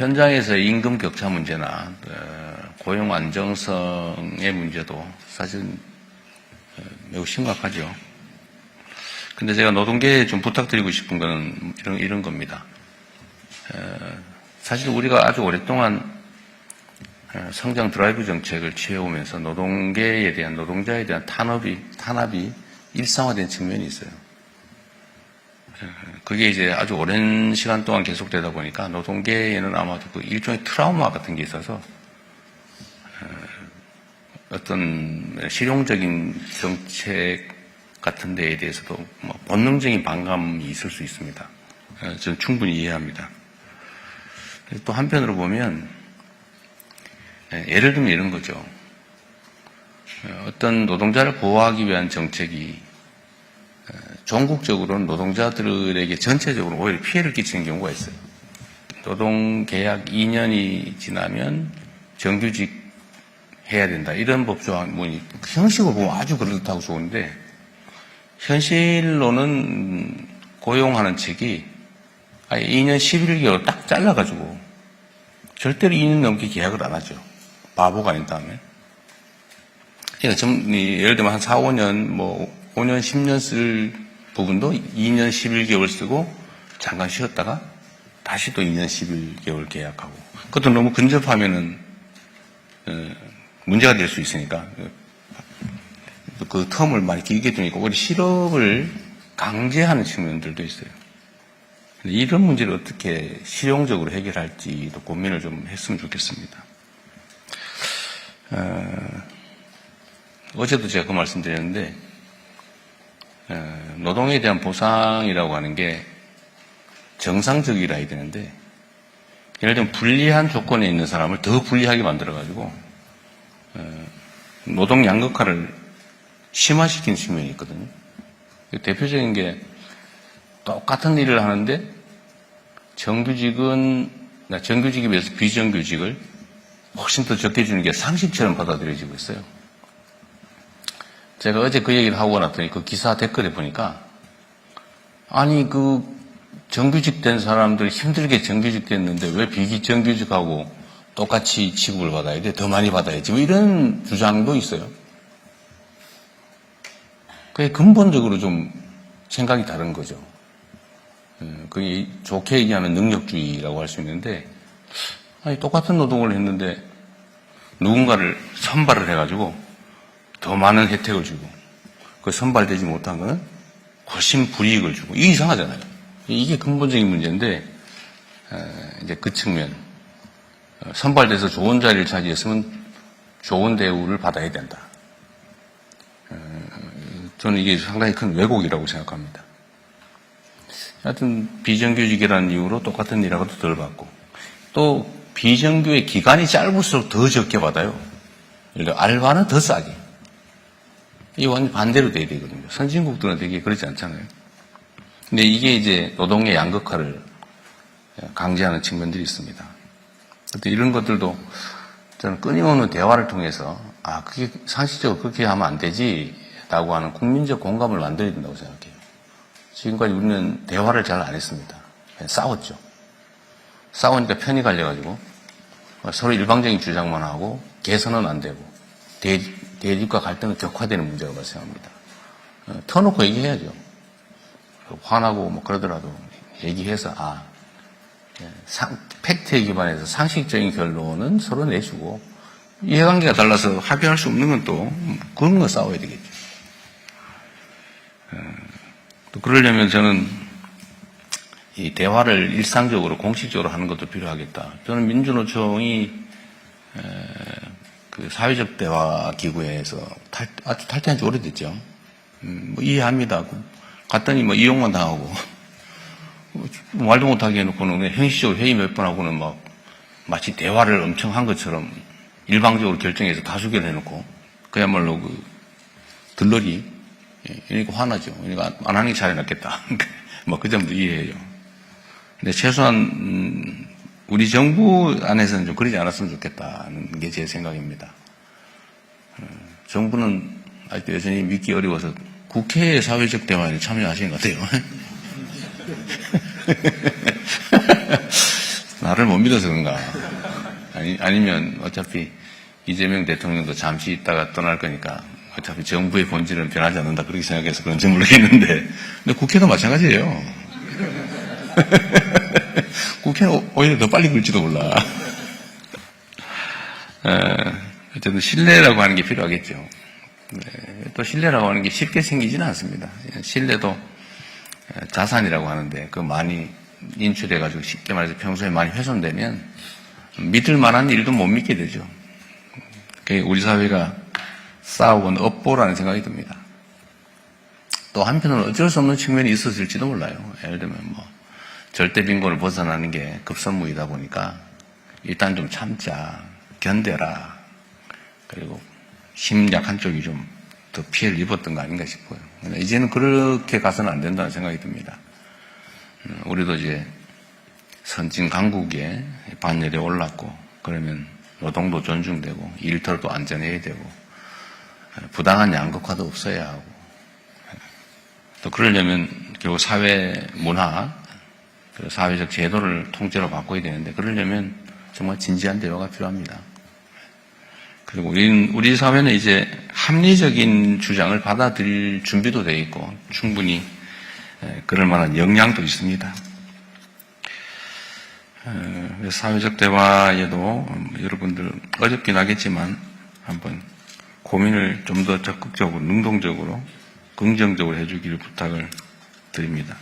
현장에서의 임금 격차 문제나 고용 안정성의 문제도 사실 매우 심각하죠. 근데 제가 노동계에 좀 부탁드리고 싶은 건 이런 겁니다. 사실 우리가 아주 오랫동안 성장 드라이브 정책을 취해오면서 노동계에 대한, 노동자에 대한 탄압이 일상화된 측면이 있어요. 그게 이제 아주 오랜 시간 동안 계속되다 보니까 노동계에는 아마도 그 일종의 트라우마 같은 게 있어서 어떤 실용적인 정책 같은 데에 대해서도 본능적인 반감이 있을 수 있습니다. 저는 충분히 이해합니다. 또 한편으로 보면 예를 들면 이런 거죠. 어떤 노동자를 보호하기 위한 정책이 전국적으로는 노동자들에게 전체적으로 오히려 피해를 끼치는 경우가 있어요. 노동계약 2년이 지나면 정규직 해야 된다. 이런 법조항이 형식으로 보면 아주 그렇다고 좋은데 현실로는 고용하는 측이 2년 11개월 딱 잘라가지고 절대로 2년 넘게 계약을 안 하죠. 바보가 아닌 다음에. 그러니까 예를 들면 한 4, 5년, 5년, 10년 쓸 부분도 2년 11개월 쓰고 잠깐 쉬었다가 다시 또 2년 11개월 계약하고. 그것도 너무 근접하면은 문제가 될 수 있으니까 그 텀을 많이 길게 두니까 오히려 실업을 강제하는 측면들도 있어요. 이런 문제를 어떻게 실용적으로 해결할지도 고민을 좀 했으면 좋겠습니다. 어제도 제가 그 말씀드렸는데 노동에 대한 보상이라고 하는 게 정상적이라 해야 되는데 예를 들면 불리한 조건에 있는 사람을 더 불리하게 만들어가지고 노동 양극화를 심화시키는 측면이 있거든요. 대표적인 게 똑같은 일을 하는데 정규직에 비해서 비정규직을 훨씬 더 적게 주는 게 상식처럼 받아들여지고 있어요. 제가 어제 그 얘기를 하고 났더니 그 기사 댓글에 보니까 아니 그 정규직 된 사람들 힘들게 정규직 됐는데 왜 비정규직하고 똑같이 취급을 받아야 돼? 더 많이 받아야지. 이런 주장도 있어요. 그게 근본적으로 좀 생각이 다른 거죠. 그게 좋게 얘기하면 능력주의라고 할 수 있는데 아니 똑같은 노동을 했는데 누군가를 선발을 해가지고 더 많은 혜택을 주고 그 선발되지 못한 거는 훨씬 불이익을 주고 이게 이상하잖아요. 이게 근본적인 문제인데 이제 그 측면 선발돼서 좋은 자리를 차지했으면 좋은 대우를 받아야 된다. 저는 이게 상당히 큰 왜곡이라고 생각합니다. 하여튼 비정규직이라는 이유로 똑같은 일하고도 덜 받고 또 비정규의 기간이 짧을수록 더 적게 받아요. 그러니까 알바는 더 싸게. 이게 완전 반대로 돼야 되거든요. 선진국들은 되게 그렇지 않잖아요. 근데 이게 이제 노동의 양극화를 강제하는 측면들이 있습니다. 이런 것들도 저는 끊임없는 대화를 통해서 그게 상식적으로 그렇게 하면 안 되지라고 하는 국민적 공감을 만들어야 된다고 생각해요. 지금까지 우리는 대화를 잘 안 했습니다. 그냥 싸웠죠. 싸우니까 편이 갈려가지고 서로 일방적인 주장만 하고 개선은 안 되고 대립과 갈등은 격화되는 문제라고 발생합니다. 터놓고 얘기해야죠. 화나고 그러더라도 얘기해서 팩트에 기반해서 상식적인 결론은 서로 내주고 이해관계가 달라서 합의할 수 없는 건 또 그런 거 싸워야 되겠죠. 또 그러려면 저는 이 대화를 일상적으로 공식적으로 하는 것도 필요하겠다. 저는 민주노총이 그 사회적 대화 기구에서 아주 탈퇴한 지 오래됐죠. 이해합니다. 갔더니 이용만 당하고 말도 못하게 해놓고는 형식적으로 회의 몇 번 하고는 마치 대화를 엄청 한 것처럼 일방적으로 결정해서 다수결 해놓고 그야말로 들러리 이러니까 화나죠. 그러니까 안 하는 게 잘해 놨겠다. 그 점도 이해해요. 근데 최소한 우리 정부 안에서는 좀 그러지 않았으면 좋겠다는 게 제 생각입니다. 정부는 아직도 여전히 믿기 어려워서 국회의 사회적 대화에 참여하시는 것 같아요. 나를 못 믿어서 그런가? 아니면 어차피 이재명 대통령도 잠시 있다가 떠날 거니까 어차피 정부의 본질은 변하지 않는다 그렇게 생각해서 그런지 모르겠는데 근데 국회도 마찬가지예요. 국회는 오히려 더 빨리 굴지도 몰라. 어쨌든 신뢰라고 하는 게 필요하겠죠. 또 신뢰라고 하는 게 쉽게 생기지는 않습니다. 신뢰도 자산이라고 하는데 그 많이 인출해가지고 쉽게 말해서 평소에 많이 훼손되면 믿을 만한 일도 못 믿게 되죠. 우리 사회가 쌓아온 업보라는 생각이 듭니다. 또 한편으로는 어쩔 수 없는 측면이 있었을지도 몰라요. 예를 들면 절대 빈곤을 벗어나는 게 급선무이다 보니까 일단 좀 참자, 견뎌라. 그리고 힘 약한 쪽이 좀 더 피해를 입었던 거 아닌가 싶어요. 이제는 그렇게 가서는 안 된다는 생각이 듭니다. 우리도 이제 선진 강국에 반열에 올랐고 그러면 노동도 존중되고 일터도 안전해야 되고 부당한 양극화도 없어야 하고 또 그러려면 결국 사회 문화, 사회적 제도를 통째로 바꿔야 되는데 그러려면 정말 진지한 대화가 필요합니다. 그리고 우리 사회는 이제 합리적인 주장을 받아들일 준비도 되어 있고 충분히 그럴 만한 역량도 있습니다. 사회적 대화에도 여러분들 어렵긴 하겠지만 한번 고민을 좀 더 적극적으로 능동적으로 긍정적으로 해주기를 부탁을 드립니다.